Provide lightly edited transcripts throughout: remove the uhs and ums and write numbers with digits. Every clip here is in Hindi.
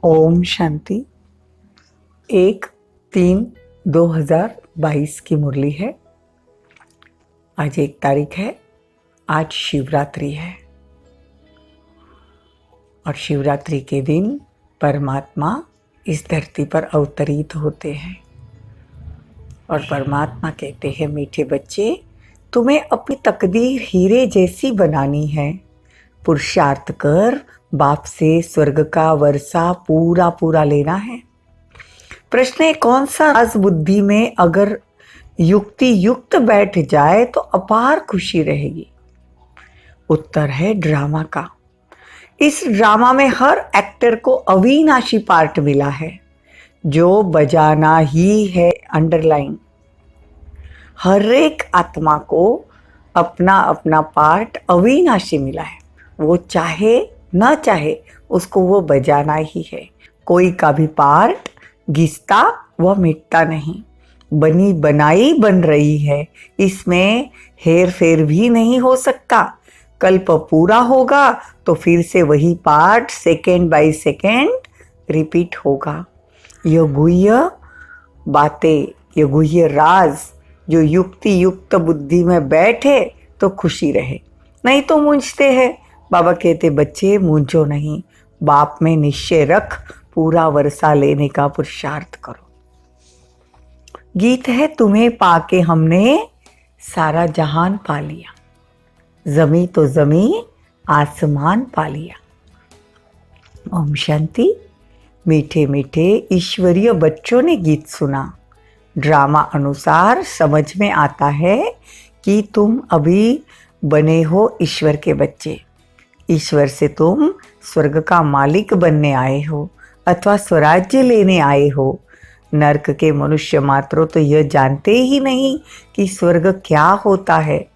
ओम शांति। 1/3/2022 की मुरली है। आज 1 तारीख है। आज शिवरात्रि है और शिवरात्रि के दिन परमात्मा इस धरती पर अवतरित होते हैं और परमात्मा कहते हैं, मीठे बच्चे, तुम्हें अपनी तकदीर हीरे जैसी बनानी है। पुरुषार्थ कर बाप से स्वर्ग का वर्षा पूरा पूरा लेना है। प्रश्न है, कौन सा राज बुद्धि में अगर युक्ति युक्त बैठ जाए तो अपार खुशी रहेगी? उत्तर है ड्रामा का। इस ड्रामा में हर एक्टर को अविनाशी पार्ट मिला है जो बजाना ही है। अंडरलाइन, हर एक आत्मा को अपना अपना पार्ट अविनाशी मिला है। वो चाहे न चाहे उसको वो बजाना ही है। कोई का भी पार्ट घिसता व मिटता नहीं, बनी बनाई बन रही है। इसमें हेर फेर भी नहीं हो सकता। कल्प पूरा होगा तो फिर से वही part second by second repeat होगा। ये गुह्य बातें, ये गुह्य राज जो युक्ति युक्त बुद्धि में बैठे तो खुशी रहे, नहीं तो मूंझते हैं। बाबा कहते, बच्चे मूंझो नहीं, बाप में निश्चय रख, पूरा वर्षा लेने का पुरुषार्थ करो। गीत है, तुम्हें पाके हमने सारा जहान पा लिया, जमी तो जमी आसमान पा लिया। ओम शांति। मीठे मीठे ईश्वरीय बच्चों ने गीत सुना। ड्रामा अनुसार समझ में आता है कि तुम अभी बने हो ईश्वर के बच्चे। ईश्वर से तुम स्वर्ग का मालिक बनने आए हो अथवा स्वराज्य लेने आए हो। नरक के मनुष्य मात्र तो यह जानते ही नहीं कि स्वर्ग क्या होता है।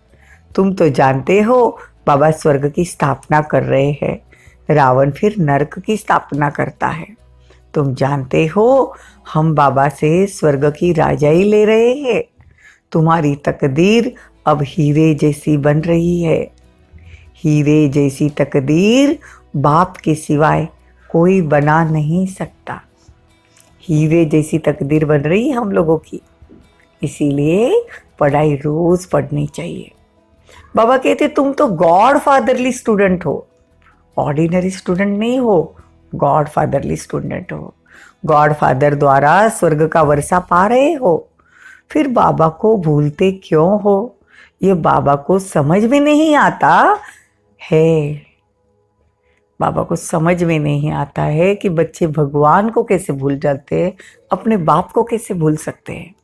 तुम तो जानते हो बाबा स्वर्ग की स्थापना कर रहे हैं, रावण फिर नरक की स्थापना करता है। तुम जानते हो हम बाबा से स्वर्ग की राजाई ले रहे हैं। तुम्हारी तकदीर अब हीरे जैसी बन रही है। हीरे जैसी तकदीर बाप के सिवाय कोई बना नहीं सकता। हीरे जैसी तकदीर बन रही है हम लोगों की, इसीलिए पढ़ाई रोज पढ़नी चाहिए। बाबा कहते, तुम तो गॉड फादरली स्टूडेंट हो, ऑर्डिनरी स्टूडेंट नहीं हो, गॉड फादरली स्टूडेंट हो। गॉड फादर द्वारा स्वर्ग का वर्षा पा रहे हो, फिर बाबा को भूलते क्यों हो? ये बाबा को समझ में नहीं आता है। बाबा को समझ में नहीं आता है कि बच्चे भगवान को कैसे भूल जाते हैं, अपने बाप को कैसे भूल सकते हैं।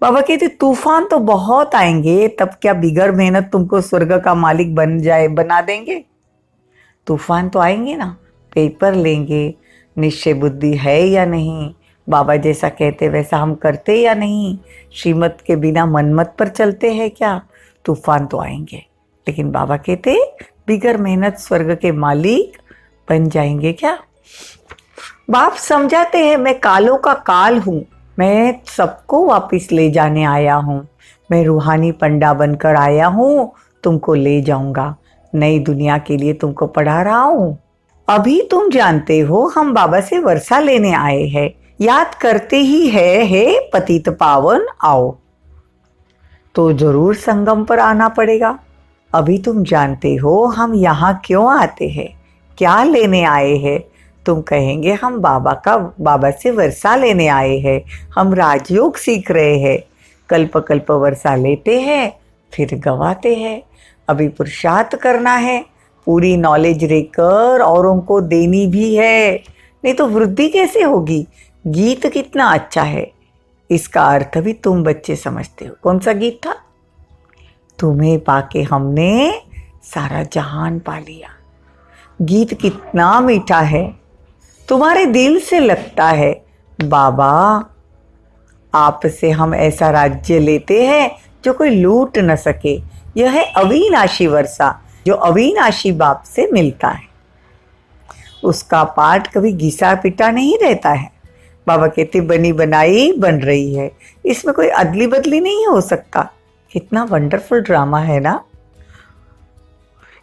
बाबा कहते, तूफान तो बहुत आएंगे, तब क्या बिगड़ मेहनत तुमको स्वर्ग का मालिक बना देंगे? तूफान तो आएंगे ना, पेपर लेंगे, निश्चय बुद्धि है या नहीं, बाबा जैसा कहते वैसा हम करते या नहीं, श्रीमत के बिना मनमत पर चलते हैं क्या? तूफान तो आएंगे, लेकिन बाबा कहते बिगर मेहनत स्वर्ग के मालिक बन जाएंगे क्या? बाप समझाते हैं, मैं कालों का काल हूँ, मैं सबको वापस ले जाने आया हूँ। मैं रूहानी पंडा बनकर आया हूँ, तुमको ले जाऊंगा, नई दुनिया के लिए तुमको पढ़ा रहा हूँ। अभी तुम जानते हो हम बाबा से वर्षा लेने आए हैं, याद करते ही है हे पतित पावन आओ। तो जरूर संगम पर आना पड़ेगा। अभी तुम जानते हो हम यहाँ क्यों आते हैं, क्या लेने आए हैं। तुम कहेंगे हम बाबा से वर्षा लेने आए हैं, हम राजयोग सीख रहे हैं। कल्प कल्प वर्षा लेते हैं फिर गवाते हैं। अभी पुरुषार्थ करना है, पूरी नॉलेज लेकर औरों को देनी भी है, नहीं तो वृद्धि कैसे होगी। गीत कितना अच्छा है, इसका अर्थ भी तुम बच्चे समझते हो। कौन सा गीत था? तुम्हें पाके हमने सारा जहान पा लिया। गीत कितना मीठा है, तुम्हारे दिल से लगता है बाबा आपसे हम ऐसा राज्य लेते हैं जो कोई लूट न सके। यह है अविनाशी वर्षा, जो अविनाशी बाप से मिलता है। उसका पाठ कभी घिसा पिटा नहीं रहता है। बाबा कहते बनी बनाई बन रही है, इसमें कोई अदली बदली नहीं हो सकता। कितना वंडरफुल ड्रामा है ना।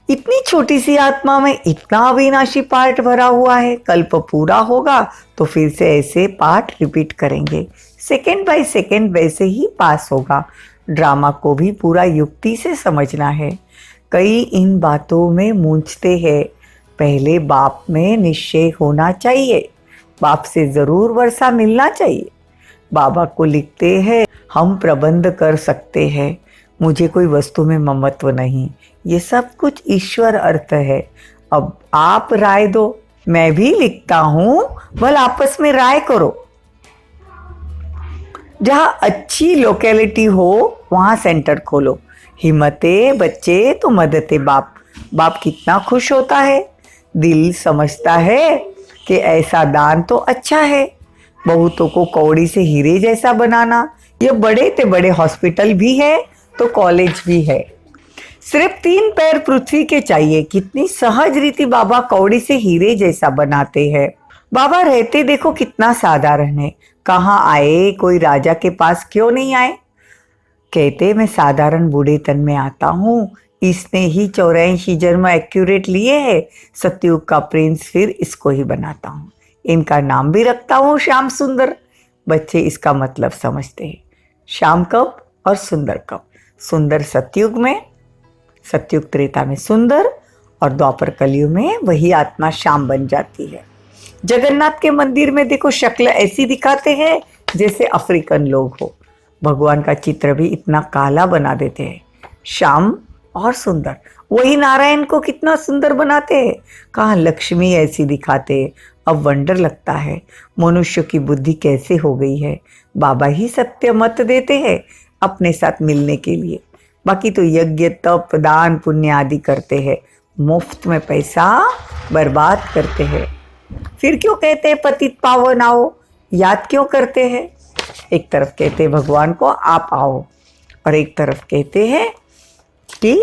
इतनी छोटी सी आत्मा में इतना अविनाशी पार्ट भरा हुआ है, कल्प पूरा होगा तो फिर से ऐसे पार्ट रिपीट करेंगे, सेकेंड बाय सेकेंड वैसे ही पास होगा। ड्रामा को भी पूरा युक्ति से समझना है। कई इन बातों में मूंझते हैं। पहले बाप में निश्चय होना चाहिए, बाप से जरूर वर्षा मिलना चाहिए। बाबा को लिखते हैं, हम प्रबंध कर सकते हैं, मुझे कोई वस्तु में ममत्व नहीं, ये सब कुछ ईश्वर अर्थ है। अब आप राय दो, मैं भी लिखता हूं, बल आपस में राय करो। जहां अच्छी लोकेलिटी हो वहां सेंटर खोलो। हिम्मते बच्चे तो मदते बाप। बाप कितना खुश होता है, दिल समझता है कि ऐसा दान तो अच्छा है। बहुतों को कौड़ी से हीरे जैसा बनाना, ये बड़े ते बड़े हॉस्पिटल भी है तो कॉलेज भी है। सिर्फ 3 पैर पृथ्वी के चाहिए। कितनी सहज रीति बाबा कौड़ी से हीरे जैसा बनाते हैं। बाबा रहते देखो कितना साधारण है। कहाँ आए, कोई राजा के पास क्यों नहीं आए। कहते मैं साधारण बूढ़े तन में आता हूँ, इसने ही 84 जन्म एक्यूरेट लिए है। सतयुग का प्रिंस फिर इसको ही बनाता हूँ। इनका नाम भी रखता हूँ श्याम सुंदर। बच्चे इसका मतलब समझते हैं। श्याम कब और सुंदर कब। सुंदर सतयुग में, सतयुग त्रेता में सुंदर, और द्वापर कलयुग में वही आत्मा श्याम बन जाती है। जगन्नाथ के मंदिर में देखो शक्ल ऐसी दिखाते हैं जैसे अफ्रीकन लोग हो। भगवान का चित्र भी इतना काला बना देते हैं। श्याम और सुंदर, वही नारायण को कितना सुंदर बनाते हैं। कहाँ लक्ष्मी ऐसी दिखाते हैं। अब वंडर लगता है मनुष्य की बुद्धि कैसे हो गई है। बाबा ही सत्य मत देते हैं अपने साथ मिलने के लिए। बाकी तो यज्ञ तप दान पुण्य आदि करते हैं, मुफ्त में पैसा बर्बाद करते हैं। फिर क्यों कहते हैं पतित पावन आओ, याद क्यों करते हैं। एक तरफ कहते हैं भगवान को आप आओ, और एक तरफ कहते हैं कि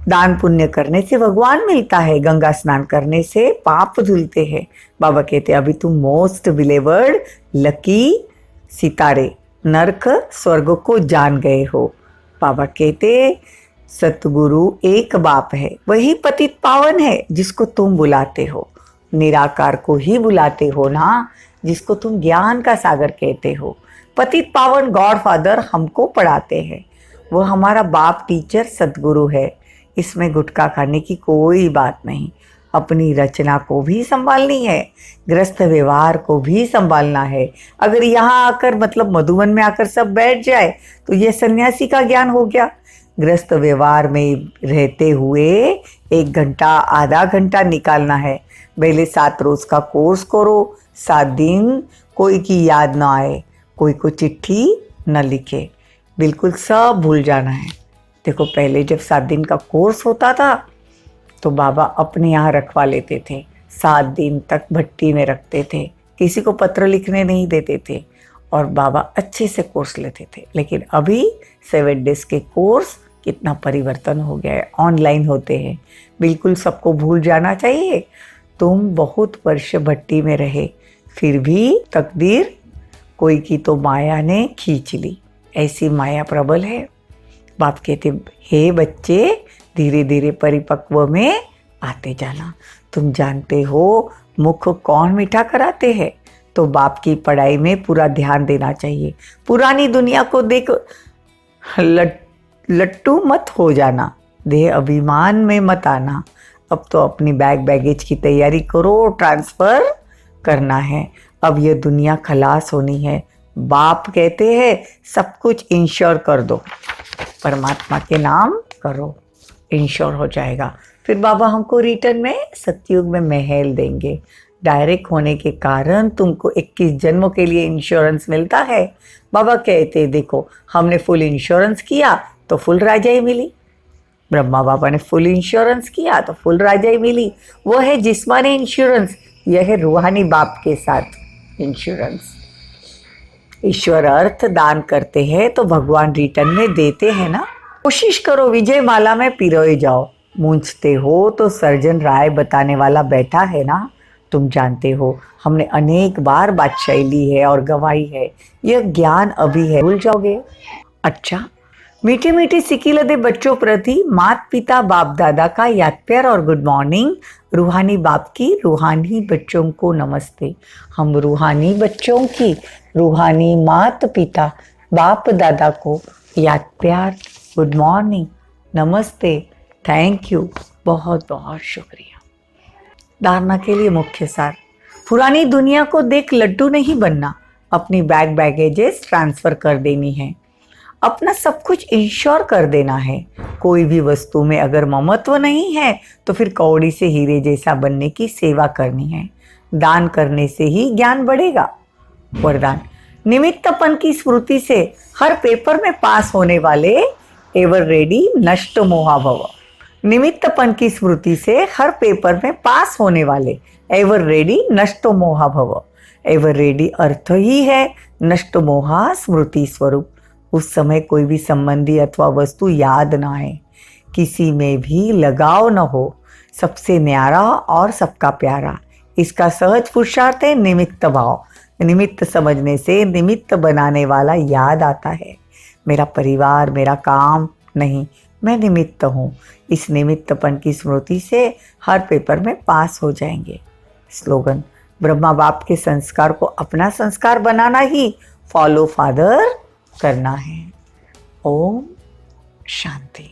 दान पुण्य करने से भगवान मिलता है, गंगा स्नान करने से पाप धुलते हैं। बाबा कहते हैं अभी तुम मोस्ट बिलीवर्ड लकी सितारे नरक स्वर्ग को जान गए हो। बाबा कहते सतगुरु एक बाप है, वही पतित पावन है जिसको तुम बुलाते हो। निराकार को ही बुलाते हो ना, जिसको तुम ज्ञान का सागर कहते हो। पतित पावन गॉड फादर हमको पढ़ाते हैं, वो हमारा बाप टीचर सतगुरु है। इसमें गुटखा खाने की कोई बात नहीं। अपनी रचना को भी संभालनी है, गृहस्थ व्यवहार को भी संभालना है। अगर यहाँ आकर मतलब मधुबन में आकर सब बैठ जाए तो ये सन्यासी का ज्ञान हो गया। गृहस्थ व्यवहार में रहते हुए 1 घंटा आधा घंटा निकालना है। पहले 7 रोज का कोर्स करो, 7 दिन कोई की याद ना आए, कोई को चिट्ठी न लिखे, बिल्कुल सब भूल जाना है। देखो पहले जब 7 दिन का कोर्स होता था तो बाबा अपने यहाँ रखवा लेते थे, 7 दिन तक भट्टी में रखते थे, किसी को पत्र लिखने नहीं देते थे, और बाबा अच्छे से कोर्स लेते थे। लेकिन अभी 7 डेज के कोर्स कितना परिवर्तन हो गया है, ऑनलाइन होते हैं। बिल्कुल सबको भूल जाना चाहिए। तुम बहुत वर्ष भट्टी में रहे, फिर भी तकदीर कोई की तो माया ने खींच ली, ऐसी माया प्रबल है। बाप कहते हे बच्चे धीरे धीरे परिपक्व में आते जाना। तुम जानते हो मुख कौन मीठा कराते हैं, तो बाप की पढ़ाई में पूरा ध्यान देना चाहिए। पुरानी दुनिया को देख लट्टू मत हो जाना, देह अभिमान में मत आना। अब तो अपनी बैगेज की तैयारी करो, ट्रांसफ़र करना है। अब ये दुनिया खलास होनी है। बाप कहते हैं सब कुछ इंश्योर कर दो, परमात्मा के नाम करो, इंश्योर हो जाएगा। फिर बाबा हमको रिटर्न में सतयुग में महल देंगे। डायरेक्ट होने के कारण तुमको 21 जन्मों के लिए इंश्योरेंस मिलता है। बाबा कहते देखो हमने फुल इंश्योरेंस किया तो फुल राजाई मिली। ब्रह्मा बाबा ने फुल इंश्योरेंस किया तो फुल राजाई मिली। वो है जिस्मानी इंश्योरेंस, यह है रूहानी बाप के साथ इंश्योरेंस। ईश्वर अर्थ दान करते हैं तो भगवान रिटर्न में देते हैं ना। कोशिश करो विजय माला में पिरोए जाओ। मूंझते हो तो सर्जन राय बताने वाला बैठा है ना। तुम जानते हो हमने अनेक बार बादशाही ली है और गवाही है, यह ज्ञान अभी है, भूल जाओगे। अच्छा मीठे मीठे सिकीलदे बच्चों प्रति माता पिता बाप दादा का याद प्यार और गुड मॉर्निंग। रूहानी बाप की रूहानी बच्चों को नमस्ते। हम रूहानी बच्चों की रूहानी माता पिता बाप दादा को याद प्यार, गुड मॉर्निंग, नमस्ते, थैंक यू, बहुत बहुत शुक्रिया। धारणा के लिए मुख्य सार। पुरानी दुनिया को देख लड्डू नहीं बनना, अपनी बैगेजेस ट्रांसफर कर देनी है, अपना सब कुछ इंश्योर कर देना है। कोई भी वस्तु में अगर ममत्व नहीं है तो फिर कौड़ी से हीरे जैसा बनने की सेवा करनी है। दान करने से ही ज्ञान बढ़ेगा। वरदान। निमित्तपन की स्मृति से हर पेपर में पास होने वाले एवर रेडी नष्ट मोहा भव। निमित्तपन की स्मृति से हर पेपर में पास होने वाले एवर रेडी नष्ट मोहा भव। एवर रेडी अर्थ ही है नष्ट मोहा स्मृति स्वरूप। उस समय कोई भी संबंधी अथवा वस्तु याद ना आए, किसी में भी लगाव न हो, सबसे न्यारा और सबका प्यारा। इसका सहज पुरुषार्थ है निमित्त भाव। निमित्त समझने से निमित्त बनाने वाला याद आता है। मेरा परिवार, मेरा काम नहीं, मैं निमित्त हूँ। इस निमित्तपन की स्मृति से हर पेपर में पास हो जाएंगे। स्लोगन। ब्रह्मा बाप के संस्कार को अपना संस्कार बनाना ही फॉलो फादर करना है। ओम शांति।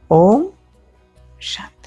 ओम शांति।